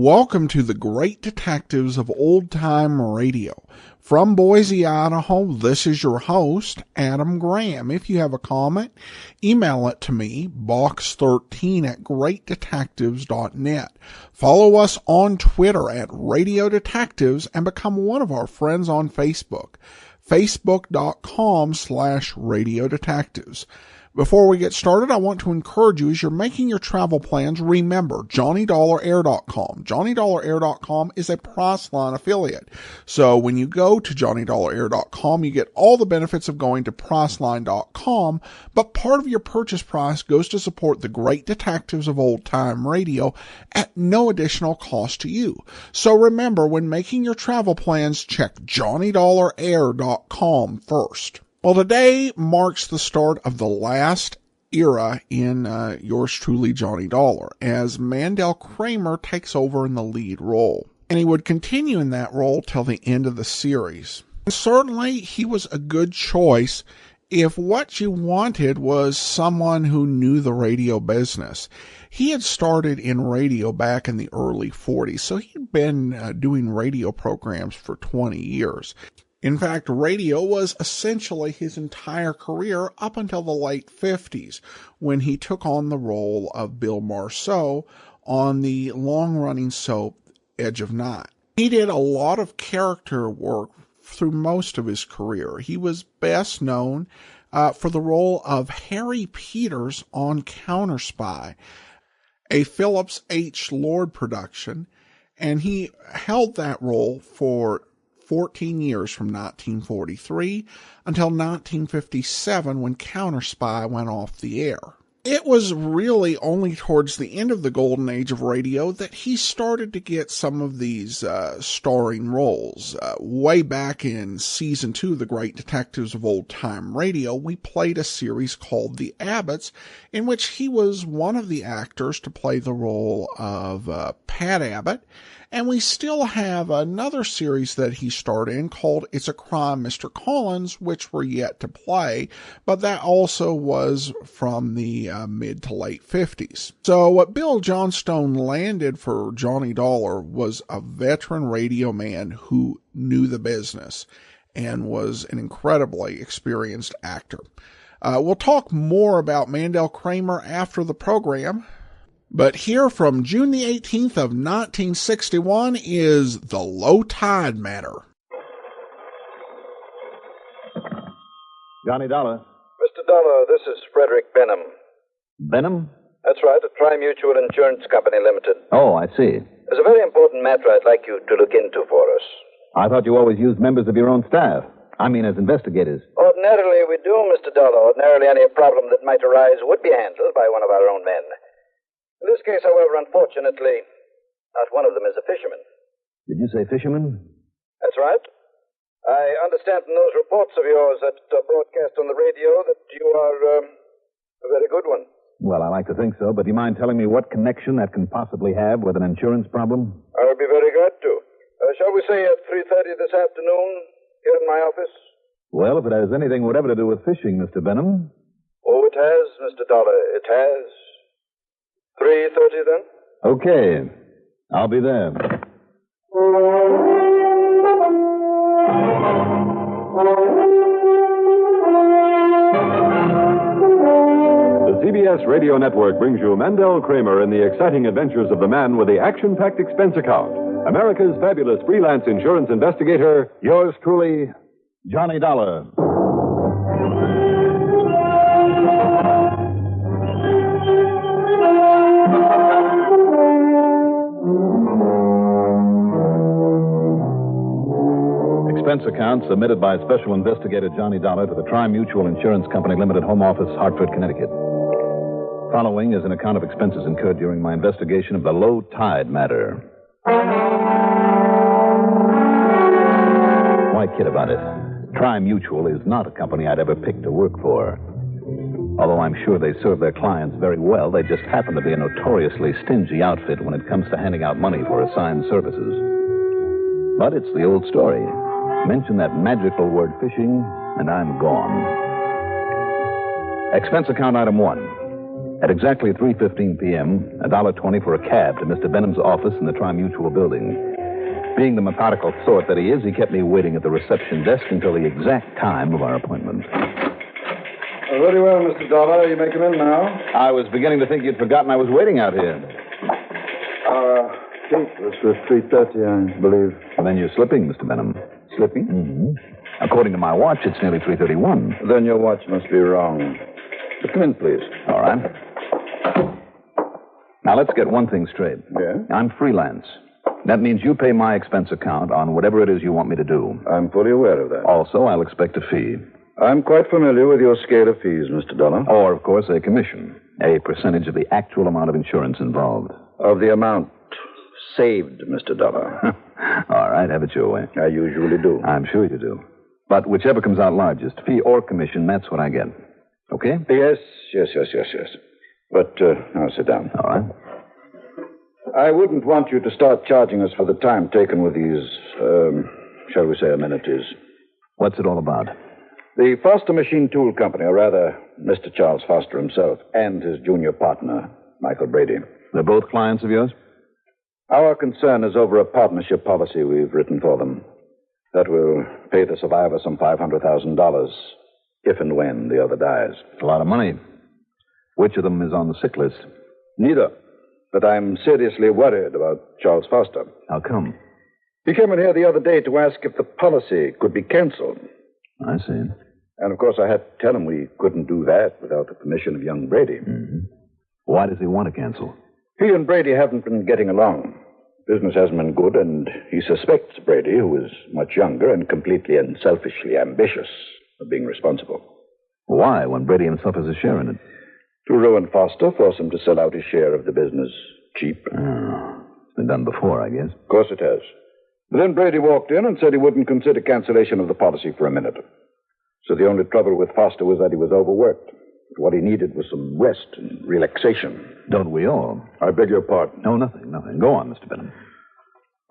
Welcome to the Great Detectives of Old Time Radio. From Boise, Idaho, this is your host, Adam Graham. If you have a comment, email it to me, box13@greatdetectives.net. Follow us on Twitter at Radio Detectives and become one of our friends on Facebook, facebook.com/Radio Detectives. Before we get started, I want to encourage you as you're making your travel plans, remember JohnnyDollarAir.com. JohnnyDollarAir.com is a Priceline affiliate. So when you go to JohnnyDollarAir.com, you get all the benefits of going to Priceline.com, but part of your purchase price goes to support the Great Detectives of Old Time Radio at no additional cost to you. So remember, when making your travel plans, check JohnnyDollarAir.com first. Well, today marks the start of the last era in yours truly, Johnny Dollar, as Mandel Kramer takes over in the lead role. And he would continue in that role till the end of the series. And certainly, he was a good choice if what you wanted was someone who knew the radio business. He had started in radio back in the early 40s, so he'd been doing radio programs for 20 years. In fact, radio was essentially his entire career up until the late 50s, when he took on the role of Bill Marceau on the long-running soap Edge of Night. He did a lot of character work through most of his career. He was best known for the role of Harry Peters on Counterspy, a Phillips H. Lord production, and he held that role for 14 years from 1943 until 1957 when Counterspy went off the air. It was really only towards the end of the golden age of radio that he started to get some of these starring roles. Way back in season 2 of the Great Detectives of Old Time Radio, we played a series called The Abbotts, in which he was one of the actors to play the role of Pat Abbott. And we still have another series that he starred in called It's a Crime, Mr. Collins, which we're yet to play, but that also was from the mid to late 50s. So what Bill Johnstone landed for Johnny Dollar was a veteran radio man who knew the business and was an incredibly experienced actor. We'll talk more about Mandel Kramer after the program. But here from June the 18th of 1961 is The Low Tide Matter. Johnny Dollar. Mr. Dollar, this is Frederick Benham. Benham? That's right, a Tri-Mutual Insurance Company Limited. Oh, I see. There's a very important matter I'd like you to look into for us. I thought you always used members of your own staff. I mean, as investigators. Ordinarily, we do, Mr. Dollar. Ordinarily, any problem that might arise would be handled by one of our own men. In this case, however, unfortunately, not one of them is a fisherman. Did you say fisherman? That's right. I understand from those reports of yours that broadcast on the radio that you are a very good one. Well, I like to think so, but do you mind telling me what connection that can possibly have with an insurance problem? I would be very glad to. Shall we say at 3:30 this afternoon here in my office? Well, if it has anything whatever to do with fishing, Mr. Benham. Oh, it has, Mr. Dollar. It has. 3:30 then? Okay. I'll be there. The CBS Radio Network brings you Mandel Kramer in the exciting adventures of the man with the action-packed expense account. America's fabulous freelance insurance investigator, yours truly, Johnny Dollar. Expense account submitted by Special Investigator Johnny Dollar to the Tri-Mutual Insurance Company Limited, Home Office, Hartford, Connecticut. Following is an account of expenses incurred during my investigation of the Low Tide Matter. Why kid about it? Tri-Mutual is not a company I'd ever pick to work for. Although I'm sure they serve their clients very well, they just happen to be a notoriously stingy outfit when it comes to handing out money for assigned services. But it's the old story. Mention that magical word fishing, and I'm gone. Expense account item 1. At exactly 3:15 p.m., $1.20 for a cab to Mr. Benham's office in the Tri-Mutual building. Being the methodical sort that he is, he kept me waiting at the reception desk until the exact time of our appointment. Very well, Mr. Dollar. You may come in now. I was beginning to think you'd forgotten I was waiting out here. It was for 3:30, I believe. Well, then you're slipping, Mr. Benham. Slipping? Mm-hmm. According to my watch, it's nearly 3:31. Then your watch must be wrong. But come in, please. All right. Now, let's get one thing straight. Yeah? I'm freelance. That means you pay my expense account on whatever it is you want me to do. I'm fully aware of that. Also, I'll expect a fee. I'm quite familiar with your scale of fees, Mr. Dollar. Or, of course, a commission. A percentage of the actual amount of insurance involved. Of the amount saved, Mr. Dollar. All right, have it your way. I usually do. I'm sure you do. But whichever comes out largest, fee or commission, that's what I get. Okay? Yes. But now sit down. All right. I wouldn't want you to start charging us for the time taken with these, shall we say, amenities. What's it all about? The Foster Machine Tool Company, or rather, Mr. Charles Foster himself, and his junior partner, Michael Brady. They're both clients of yours? Our concern is over a partnership policy we've written for them. That will pay the survivor some $500,000 if and when the other dies. It's a lot of money. Which of them is on the sick list? Neither. But I'm seriously worried about Charles Foster. How come? He came in here the other day to ask if the policy could be canceled. I see. And, of course, I had to tell him we couldn't do that without the permission of young Brady. Mm-hmm. Why does he want to cancel? He and Brady haven't been getting along. Business hasn't been good, and he suspects Brady, who is much younger and completely and selfishly ambitious, of being responsible. Why, when Brady himself has a share in it? To ruin Foster, force him to sell out his share of the business cheap. Oh, it's been done before, I guess. Of course it has. But then Brady walked in and said he wouldn't consider cancellation of the policy for a minute. So the only trouble with Foster was that he was overworked. But what he needed was some rest and relaxation. Don't we all? I beg your pardon. No, nothing. Go on, Mr. Benham.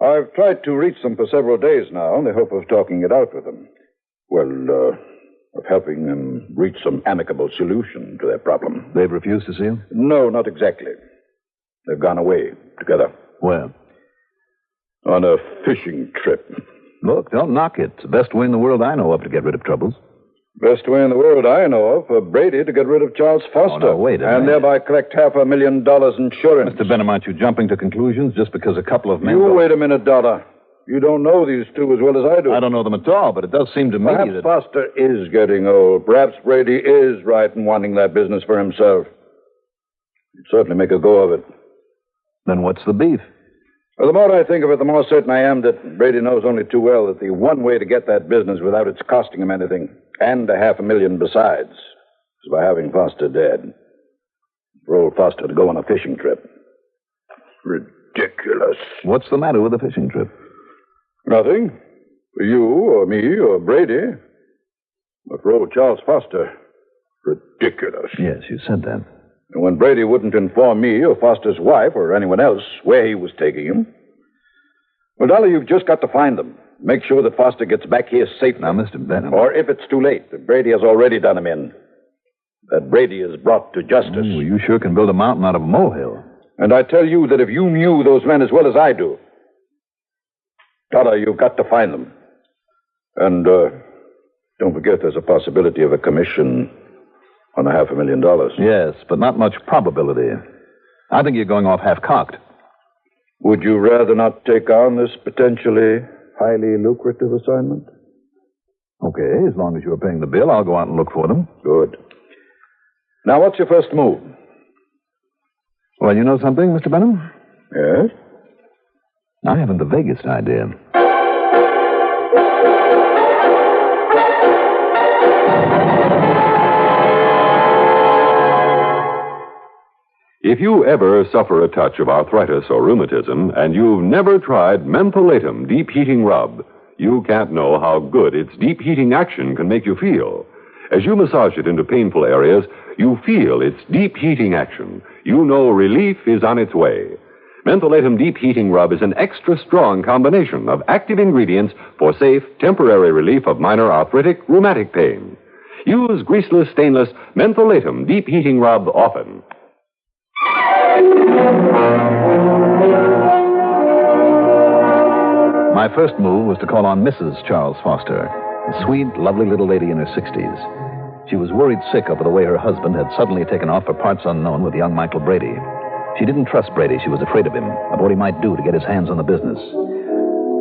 I've tried to reach them for several days now in the hope of talking it out with them. Well, of helping them reach some amicable solution to their problem. They've refused to see you? No, not exactly. They've gone away together. Where? On a fishing trip. Look, don't knock it. It's the best way in the world I know of to get rid of troubles. Best way in the world I know of for Brady to get rid of Charles Foster. Oh, no, wait a minute. And thereby collect $500,000 insurance. Mr. Benham, aren't you jumping to conclusions just because a couple of men... You wait a minute, Dollar. You don't know these two as well as I do. I don't know them at all, but it does seem to me Perhaps that... Foster is getting old. Perhaps Brady is right in wanting that business for himself. He'd certainly make a go of it. Then what's the beef? Well, the more I think of it, the more certain I am that Brady knows only too well that the one way to get that business without its costing him anything, and $500,000 besides, is by having Foster dead. For old Foster to go on a fishing trip. Ridiculous. What's the matter with the fishing trip? Nothing. For you, or me, or Brady. But for old Charles Foster, ridiculous. Yes, you said that. And when Brady wouldn't inform me or Foster's wife or anyone else where he was taking him. Well, Dolly, you've just got to find them. Make sure that Foster gets back here safely. Now, Mr. Benham... Or if it's too late, that Brady has already done him in. That Brady is brought to justice. Well, you sure can build a mountain out of a molehill. And I tell you that if you knew those men as well as I do, Dollar, you've got to find them. And don't forget there's a possibility of a commission on $500,000. Yes, but not much probability. I think you're going off half-cocked. Would you rather not take on this potentially highly lucrative assignment? Okay, as long as you're paying the bill, I'll go out and look for them. Good. Now, what's your first move? Well, you know something, Mr. Benham? Yes? I haven't the vaguest idea. If you ever suffer a touch of arthritis or rheumatism and you've never tried Mentholatum Deep Heating Rub, you can't know how good its deep heating action can make you feel. As you massage it into painful areas, you feel its deep heating action. You know relief is on its way. Mentholatum Deep Heating Rub is an extra strong combination of active ingredients for safe, temporary relief of minor arthritic, rheumatic pain. Use greaseless, stainless Mentholatum Deep Heating Rub often. My first move was to call on Mrs. Charles Foster, a sweet, lovely little lady in her 60s. She was worried sick over the way her husband had suddenly taken off for parts unknown with young Michael Brady. She didn't trust Brady. She was afraid of him, of what he might do to get his hands on the business.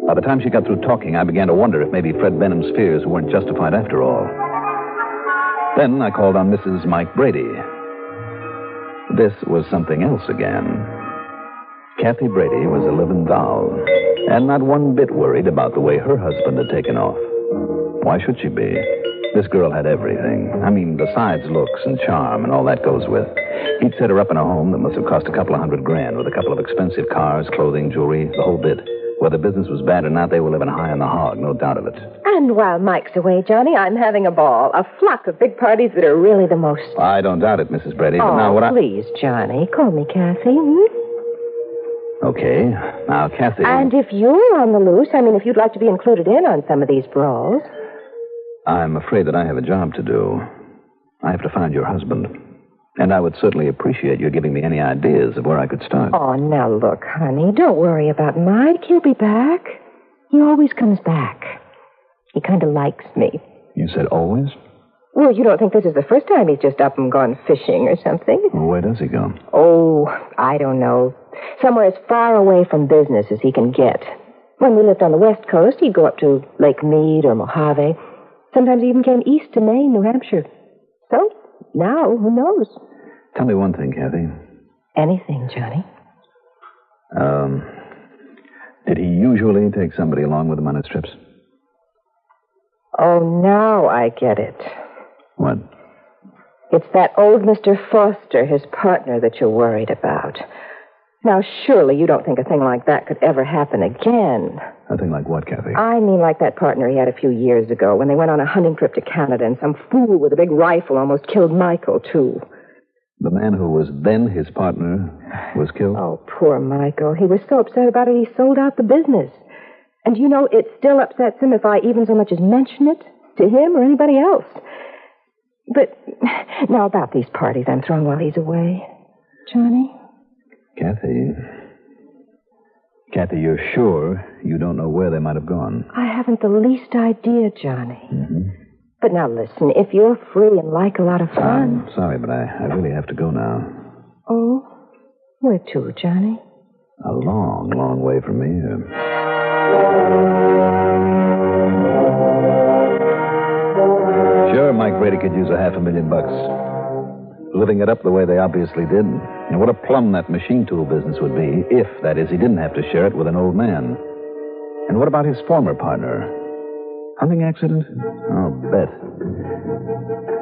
By the time she got through talking, I began to wonder if maybe Fred Benham's fears weren't justified after all. Then I called on Mrs. Mike Brady. This was something else again. Kathy Brady was a living doll, and not one bit worried about the way her husband had taken off. Why should she be? This girl had everything. I mean, besides looks and charm and all that goes with. He'd set her up in a home that must have cost a couple of $100,000 with a couple of expensive cars, clothing, jewelry, the whole bit. Whether business was bad or not, they were living high on the hog, no doubt of it. And while Mike's away, Johnny, I'm having a ball. A flock of big parties that are really the most... I don't doubt it, Mrs. Brady, but oh, now what please, Johnny, call me Kathy. Okay. Now, Kathy... And if you're on the loose, if you'd like to be included in on some of these brawls... I'm afraid that I have a job to do. I have to find your husband. And I would certainly appreciate your giving me any ideas of where I could start. Oh, now look, honey, don't worry about Mike. He'll be back. He always comes back. He kind of likes me. You said always? Well, you don't think this is the first time he's just up and gone fishing or something? Well, where does he go? Oh, I don't know. Somewhere as far away from business as he can get. When we lived on the West Coast, he'd go up to Lake Mead or Mojave. Sometimes he even came east to Maine, New Hampshire. So, now, who knows? Tell me one thing, Kathy. Anything, Johnny. Did he usually take somebody along with him on his trips? Oh, now I get it. What? It's that old Mr. Foster, his partner, that you're worried about. Now, surely you don't think a thing like that could ever happen again. A thing like what, Kathy? I mean like that partner he had a few years ago when they went on a hunting trip to Canada and some fool with a big rifle almost killed Michael, too. The man who was then his partner was killed? Oh, poor Michael. He was so upset about it, he sold out the business. And you know, it still upsets him if I even so much as mention it to him or anybody else. But now about these parties I'm throwing while he's away. Johnny? Kathy, you're sure you don't know where they might have gone? I haven't the least idea, Johnny. Mm-hmm. But now listen, if you're free and like a lot of fun... I'm sorry, but I really have to go now. Oh? Where to, Johnny? A long, long way from here. Sure, Mike Brady could use $500,000. Living it up the way they obviously did. And what a plum that machine tool business would be if, that is, he didn't have to share it with an old man. And what about his former partner? Hunting accident? I'll bet.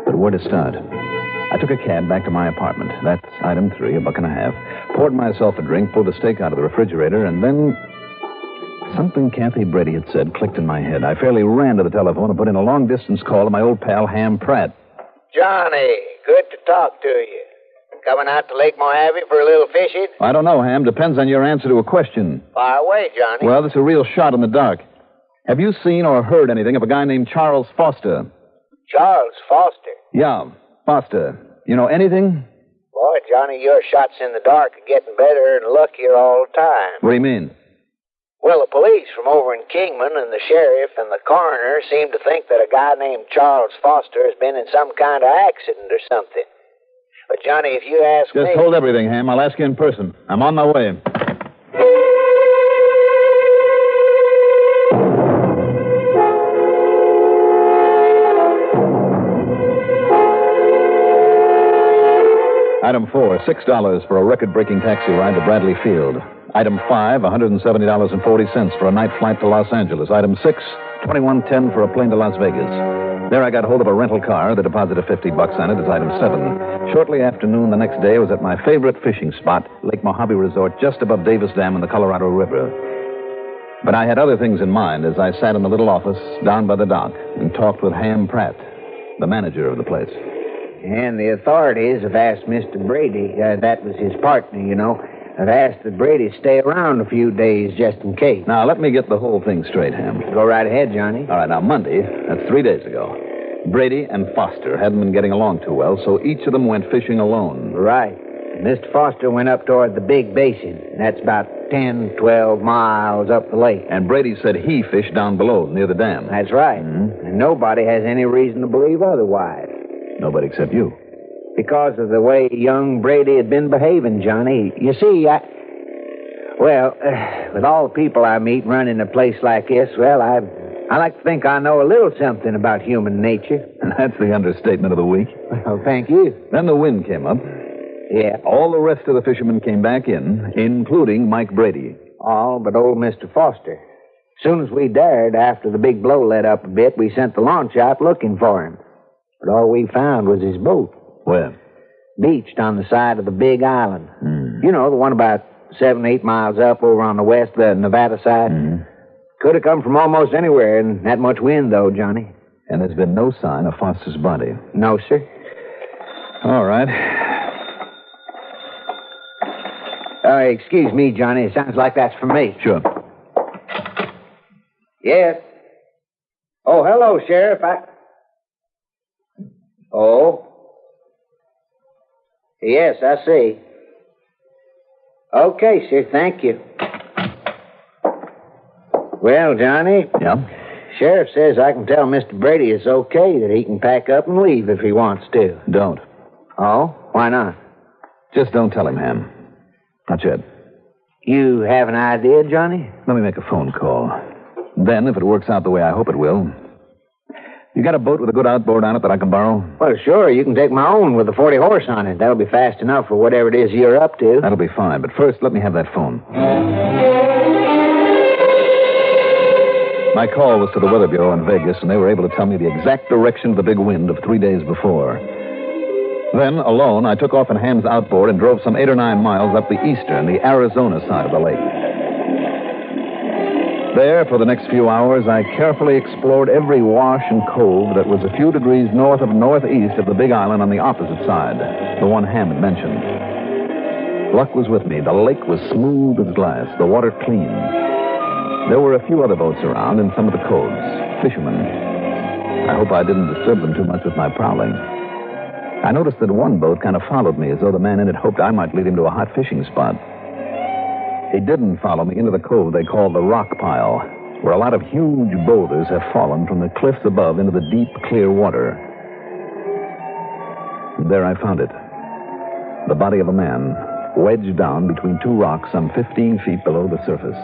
But where to start? I took a cab back to my apartment. That's item 3, $1.50. Poured myself a drink, pulled a steak out of the refrigerator, and then... something Kathy Brady had said clicked in my head. I fairly ran to the telephone and put in a long-distance call to my old pal, Ham Pratt. Johnny, good to talk to you. Coming out to Lake Mojave for a little fishing? I don't know, Ham. Depends on your answer to a question. Fire away, Johnny. Well, this is a real shot in the dark. Have you seen or heard anything of a guy named Charles Foster? Charles Foster? Yeah, Foster. You know anything? Boy, Johnny, your shots in the dark are getting better and luckier all the time. What do you mean? Well, the police from over in Kingman and the sheriff and the coroner seem to think that a guy named Charles Foster has been in some kind of accident or something. But, Johnny, if you ask me... Just hold everything, Ham. I'll ask you in person. I'm on my way. Item 4, $6 for a record-breaking taxi ride to Bradley Field. Item 5, $170.40 for a night flight to Los Angeles. Item 6, $21.10 for a plane to Las Vegas. There I got hold of a rental car. The deposit of $50 on it is item 7. Shortly after noon the next day, I was at my favorite fishing spot, Lake Mojave Resort, just above Davis Dam in the Colorado River. But I had other things in mind as I sat in the little office down by the dock and talked with Ham Pratt, the manager of the place. And the authorities have asked Mr. Brady, that was his partner, you know, have asked that Brady stay around a few days just in case. Now, let me get the whole thing straight, Ham. Go right ahead, Johnny. All right, now, Monday, that's 3 days ago, Brady and Foster hadn't been getting along too well, so each of them went fishing alone. Right. Mr. Foster went up toward the Big Basin. That's about 10, 12 miles up the lake. And Brady said he fished down below, near the dam. That's right. And nobody has any reason to believe otherwise. Nobody except you. Because of the way young Brady had been behaving, Johnny. You see, with all the people I meet running a place like this, well, I like to think I know a little something about human nature. That's the understatement of the week. Well, thank you. Then the wind came up. Yeah. All the rest of the fishermen came back in, including Mike Brady. All but old Mr. Foster. As soon as we dared, after the big blow let up a bit, we sent the launch out looking for him. But all we found was his boat. Where? Beached on the side of the big island. You know, the one about 7, 8 miles up over on the west, the Nevada side. Could have come from almost anywhere in that much wind, though, Johnny. And there's been no sign of Foster's body. No, sir. All right. Excuse me, Johnny. It sounds like that's for me. Sure. Yes. Oh, hello, Sheriff. Oh. Yes, I see. Okay, sir. Thank you. Well, Johnny. Yeah? Sheriff says I can tell Mr. Brady it's okay, that he can pack up and leave if he wants to. Don't. Oh? Why not? Just don't tell him, Ham. Not yet. You have an idea, Johnny? Let me make a phone call. Then, if it works out the way I hope it will... You got a boat with a good outboard on it that I can borrow? Well, sure. You can take my own with a 40 horse on it. That'll be fast enough for whatever it is you're up to. That'll be fine. But first, let me have that phone. My call was to the Weather Bureau in Vegas, and they were able to tell me the exact direction of the big wind of 3 days before. Then, alone, I took off in Ham's outboard and drove some 8 or 9 miles up the eastern, the Arizona side of the lake. There, for the next few hours, I carefully explored every wash and cove that was a few degrees north of northeast of the big island on the opposite side, the one Ham had mentioned. Luck was with me. The lake was smooth as glass, the water clean. There were a few other boats around in some of the coves, fishermen. I hope I didn't disturb them too much with my prowling. I noticed that one boat kind of followed me as though the man in it hoped I might lead him to a hot fishing spot. He didn't follow me into the cove they call the rock pile, where a lot of huge boulders have fallen from the cliffs above into the deep, clear water. And there I found it. The body of a man, wedged down between two rocks some 15 feet below the surface.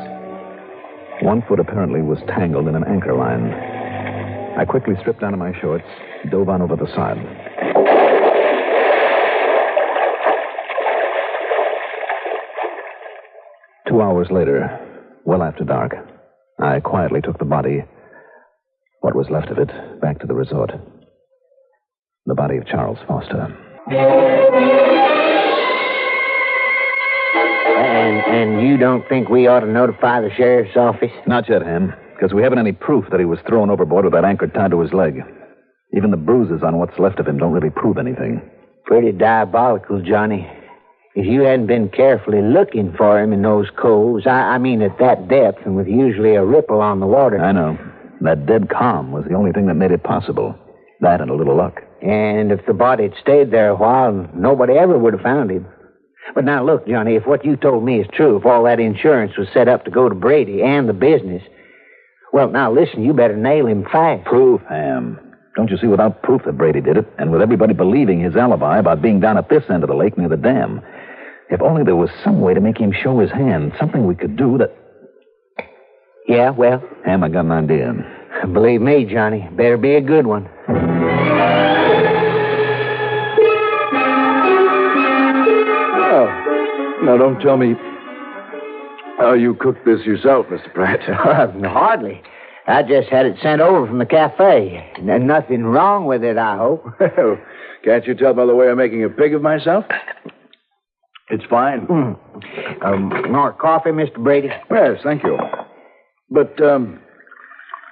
One foot apparently was tangled in an anchor line. I quickly stripped down to my shorts, dove on over the side. 2 hours later, well after dark, I quietly took the body, what was left of it, back to the resort. The body of Charles Foster. And you don't think we ought to notify the sheriff's office? Not yet, Ham, because we haven't any proof that he was thrown overboard with that anchor tied to his leg. Even the bruises on what's left of him don't really prove anything. Pretty diabolical, Johnny. If you hadn't been carefully looking for him in those coves, I mean at that depth and with usually a ripple on the water. I know. That dead calm was the only thing that made it possible. That and a little luck. And if the body had stayed there a while, nobody ever would have found him. But now look, Johnny, if what you told me is true, if all that insurance was set up to go to Brady and the business, well, now listen, you better nail him fast. Proof, Ham. Don't you see, without proof that Brady did it, and with everybody believing his alibi about being down at this end of the lake near the dam, if only there was some way to make him show his hand, something we could do that... Yeah, well? Ham, I got an idea. Believe me, Johnny, better be a good one. Oh, now don't tell me how you cooked this yourself, Mr. Pratt. Hardly. I just had it sent over from the cafe. Nothing wrong with it, I hope. Well, can't you tell by the way I'm making a pig of myself? It's fine. More coffee, Mr. Brady? Yes, thank you. But,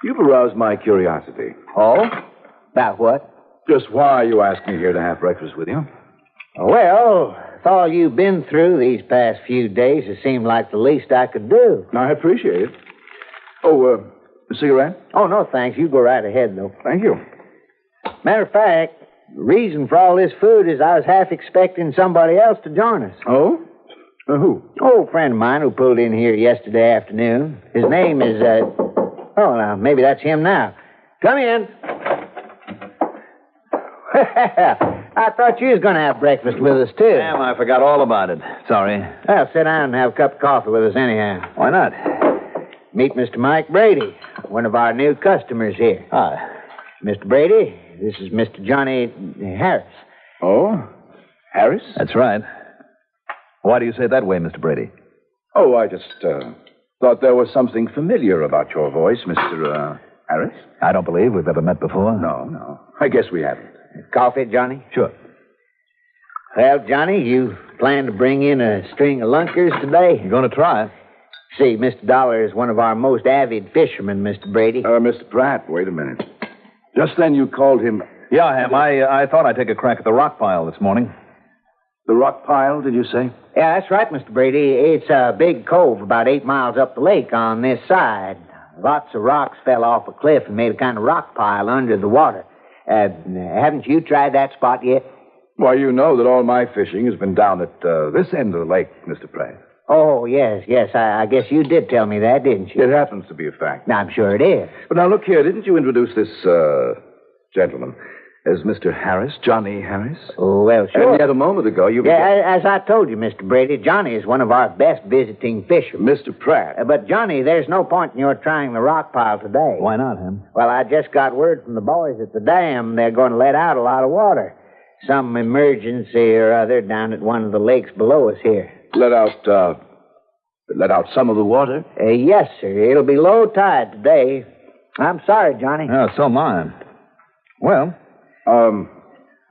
you've aroused my curiosity. Oh? About what? Just why you asked me here to have breakfast with you. Well, with all you've been through these past few days, it seemed like the least I could do. I appreciate it. Oh, a cigarette? Oh, no, thanks. You go right ahead, though. Thank you. Matter of fact, The reason for all this food is I was half expecting somebody else to join us. Oh? Who? Old friend of mine who pulled in here yesterday afternoon. His name is, oh, now, maybe that's him now. Come in. I thought you was going to have breakfast with us, too. Damn, I forgot all about it. Sorry. Well, sit down and have a cup of coffee with us anyhow. Why not? Meet Mr. Mike Brady, one of our new customers here. Hi. Mr. Brady, this is Mr. Johnny Harris. Oh? Harris? That's right. Why do you say it that way, Mr. Brady? Oh, I just thought there was something familiar about your voice, Mr. Harris. I don't believe we've ever met before. No. I guess we haven't. Coffee, Johnny? Sure. Well, Johnny, you plan to bring in a string of lunkers today? You're going to try. See, Mr. Dollar is one of our most avid fishermen, Mr. Brady. Mr. Pratt, wait a minute. Just then you called him... Yeah, I am. I thought I'd take a crack at the rock pile this morning. The rock pile, did you say? Yeah, that's right, Mr. Brady. It's a big cove about 8 miles up the lake on this side. Lots of rocks fell off a cliff and made a kind of rock pile under the water. Haven't you tried that spot yet? Why, you know that all my fishing has been down at this end of the lake, Mr. Pratt. Oh, yes. I guess you did tell me that, didn't you? It happens to be a fact. I'm sure it is. But now, look here. Didn't you introduce this gentleman as Mr. Harris, Johnny Harris? Oh, well, sure. And yet a moment ago you... Yeah, as I told you, Mr. Brady, Johnny is one of our best visiting fishermen. Mr. Pratt. But, Johnny, there's no point in your trying the rock pile today. Why not, Ham? Well, I just got word from the boys at the dam they're going to let out a lot of water. Some emergency or other down at one of the lakes below us here. Let out some of the water? Yes, sir. It'll be low tide today. I'm sorry, Johnny. Oh, so am I. Well...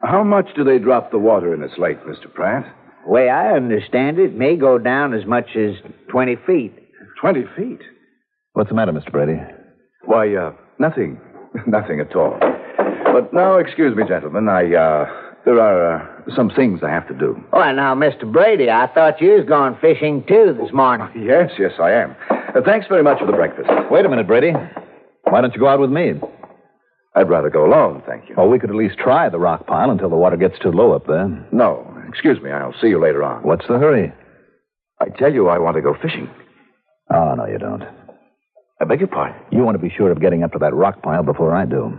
how much do they drop the water in this lake, Mr. Pratt? The way I understand it, may go down as much as 20 feet. 20 feet? What's the matter, Mr. Brady? Why, nothing. Nothing at all. But now, excuse me, gentlemen, there are some things I have to do. Oh, now, Mr. Brady, I thought you was going fishing, too, this morning. Yes, I am. Thanks very much for the breakfast. Wait a minute, Brady. Why don't you go out with me? I'd rather go alone, thank you. Well, we could at least try the rock pile until the water gets too low up there. No, excuse me, I'll see you later on. What's the hurry? I tell you I want to go fishing. Oh, no, you don't. I beg your pardon? You want to be sure of getting up to that rock pile before I do.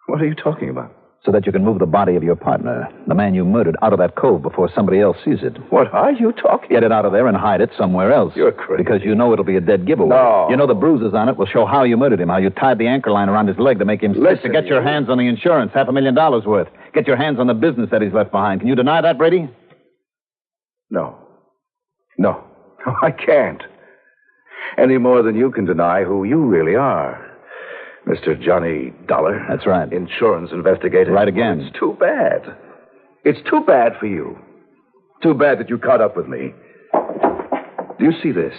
What are you talking about? So that you can move the body of your partner, the man you murdered, out of that cove before somebody else sees it. What are you talking about? Get it out of there and hide it somewhere else. You're crazy. Because you know it'll be a dead giveaway. No. You know the bruises on it will show how you murdered him, how you tied the anchor line around his leg to make him sick, to get your hands on the insurance, $500,000 worth. Get your hands on the business that he's left behind. Can you deny that, Brady? No, I can't. Any more than you can deny who you really are. Mr. Johnny Dollar. That's right. Insurance investigator. Right again. Well, it's too bad. It's too bad for you. Too bad that you caught up with me. Do you see this?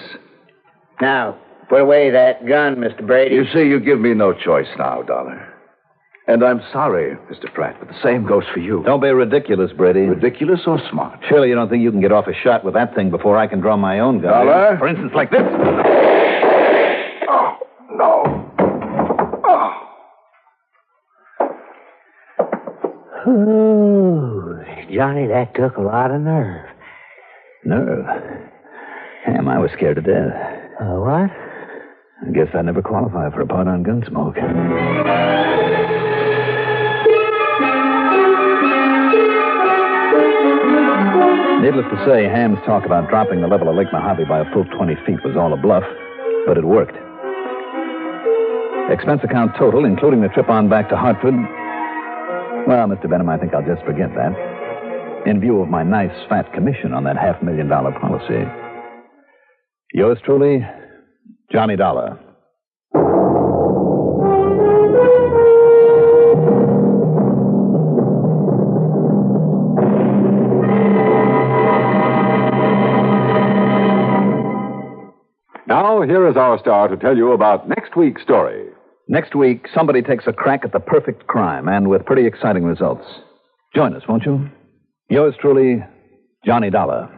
Now, put away that gun, Mr. Brady. You see, you give me no choice now, Dollar. And I'm sorry, Mr. Pratt, but the same goes for you. Don't be ridiculous, Brady. Ridiculous or smart? Surely you don't think you can get off a shot with that thing before I can draw my own gun. Dollar? For instance, like this. Oh, no. Ooh, Johnny, that took a lot of nerve. Nerve? Damn, I was scared to death. What? I guess I never qualify for a part on Gunsmoke. Needless to say, Ham's talk about dropping the level of Lake Mojave by a full 20 feet was all a bluff, but it worked. Expense account total, including the trip on back to Hartford. Well, Mr. Benham, I think I'll just forget that. In view of my nice fat commission on that $500,000 policy. Yours truly, Johnny Dollar. Now, here is our star to tell you about next week's story. Next week, somebody takes a crack at the perfect crime, and with pretty exciting results. Join us, won't you? Yours truly, Johnny Dollar.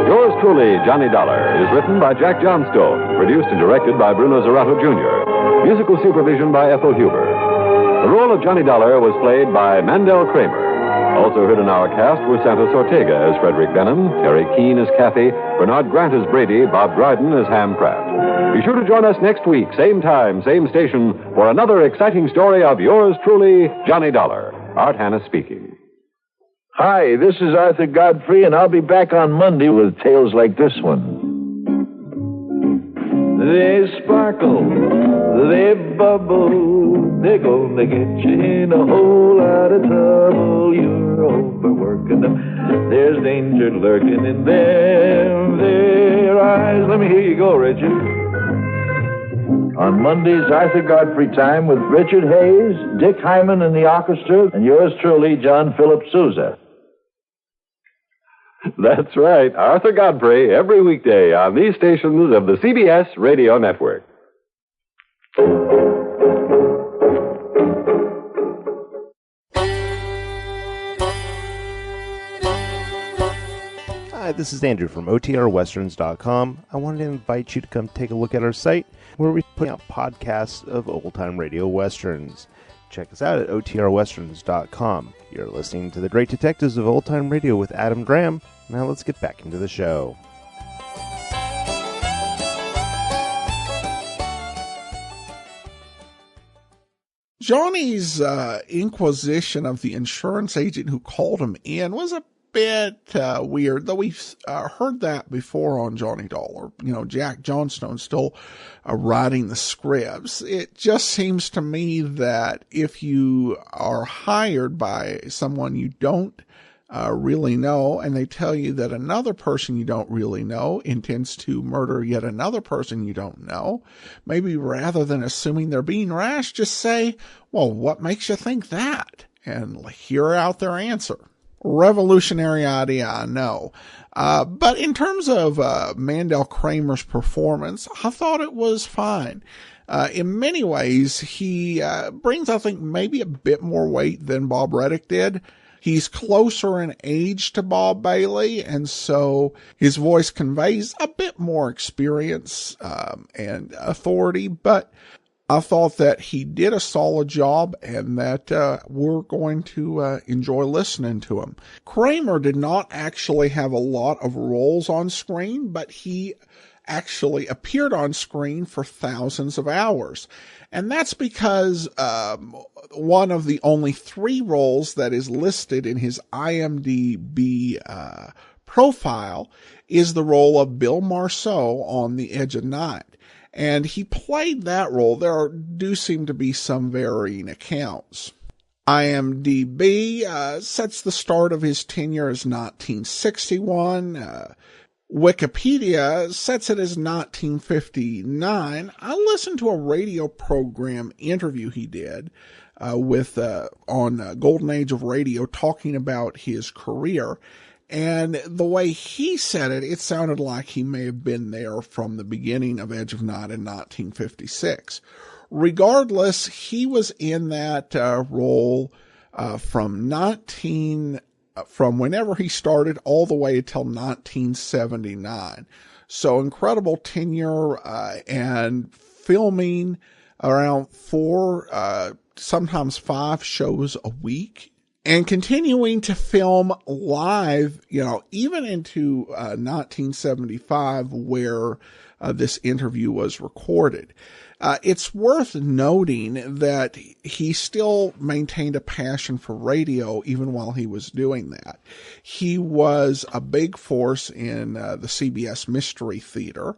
Yours Truly, Johnny Dollar is written by Jack Johnstone, produced and directed by Bruno Zerato Jr., musical supervision by Ethel Huber. The role of Johnny Dollar was played by Mandel Kramer. Also heard in our cast were Santos Ortega as Frederick Benham, Terry Keane as Kathy, Bernard Grant as Brady, Bob Dryden as Ham Pratt. Be sure to join us next week, same time, same station, for another exciting story of yours truly, Johnny Dollar. Art Hannes speaking. Hi, this is Arthur Godfrey, and I'll be back on Monday with tales like this one. They sparkle, they bubble, they're gonna get you in a whole lot of trouble. You're overworking them. There's danger lurking in their eyes. Let me hear you go, Richard. On Monday's Arthur Godfrey Time with Richard Hayes, Dick Hyman and the orchestra, and yours truly, John Philip Sousa. That's right, Arthur Godfrey, every weekday on these stations of the CBS Radio Network. Hi, this is Andrew from OTRWesterns.com. I wanted to invite you to come take a look at our site where we put out podcasts of old-time radio westerns. Check us out at OTRWesterns.com. You're listening to The Great Detectives of Old Time Radio with Adam Graham. Now let's get back into the show. Johnny's inquisition of the insurance agent who called him in was a bit weird, though we've heard that before on Johnny Dollar. You know, Jack Johnstone still writing the scripts. It just seems to me that if you are hired by someone you don't really know, and they tell you that another person you don't really know intends to murder yet another person you don't know, maybe rather than assuming they're being rash, just say, well, what makes you think that? And hear out their answer. Revolutionary idea, I know. But in terms of Mandel Kramer's performance, I thought it was fine. In many ways, he brings, I think, maybe a bit more weight than Bob Reddick did. He's closer in age to Bob Bailey, and so his voice conveys a bit more experience and authority, but I thought that he did a solid job and that we're going to enjoy listening to him. Kramer did not actually have a lot of roles on screen, but he actually appeared on screen for thousands of hours. And that's because one of the only 3 roles that is listed in his IMDb profile is the role of Bill Marceau on The Edge of Night. And he played that role. There do seem to be some varying accounts. IMDb sets the start of his tenure as 1961. Wikipedia sets it as 1959. I listened to a radio program interview he did on Golden Age of Radio talking about his career. And the way he said it, it sounded like he may have been there from the beginning of Edge of Night in 1956. Regardless, he was in that role from whenever he started all the way until 1979. So incredible tenure and filming around 4, sometimes 5 shows a week. And continuing to film live, even into 1975, where this interview was recorded. It's worth noting that he still maintained a passion for radio even while he was doing that. He was a big force in the CBS Mystery Theater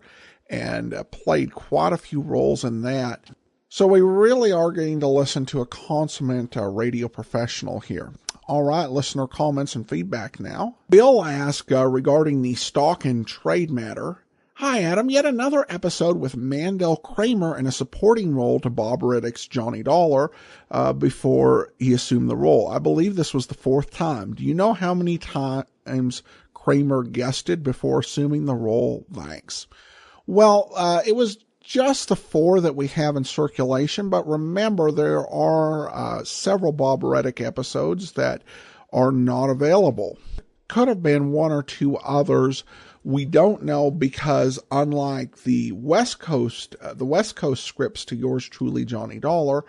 and played quite a few roles in that. So we really are getting to listen to a consummate radio professional here. All right, listener comments and feedback now. Bill asked regarding the stock and trade matter. Hi, Adam. Yet another episode with Mandel Kramer in a supporting role to Bob Reddick's Johnny Dollar before he assumed the role. I believe this was the 4th time. Do you know how many times Kramer guested before assuming the role? Thanks. Well, it was just the 4 that we have in circulation, but remember there are several Bob Reddick episodes that are not available. Could have been 1 or 2 others We don't know because unlike the West Coast scripts to yours truly, Johnny Dollar,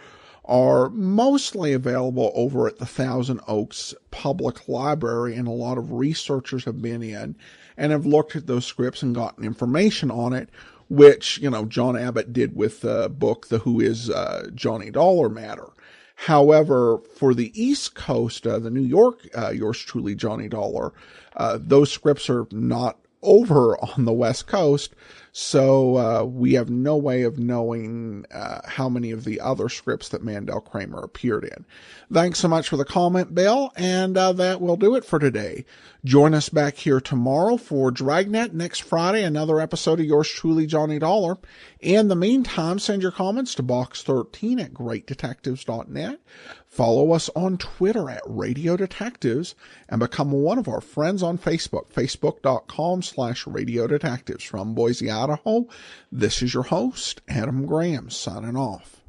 are mostly available over at the Thousand Oaks Public Library, and a lot of researchers have been in and have looked at those scripts and gotten information on it, which, John Abbott did with the book, The Who Is Johnny Dollar Matter. However, for the East Coast, the New York, yours truly, Johnny Dollar, those scripts are not over on the West Coast, so we have no way of knowing how many of the other scripts that Mandel Kramer appeared in. Thanks so much for the comment, Bill, and that will do it for today. Join us back here tomorrow for Dragnet. Next Friday, another episode of yours truly, Johnny Dollar. In the meantime, send your comments to box13 at greatdetectives.net. Follow us on Twitter at Radio Detectives, and become one of our friends on Facebook, facebook.com/Radio Detectives. From Boise, Idaho, this is your host, Adam Graham, signing off.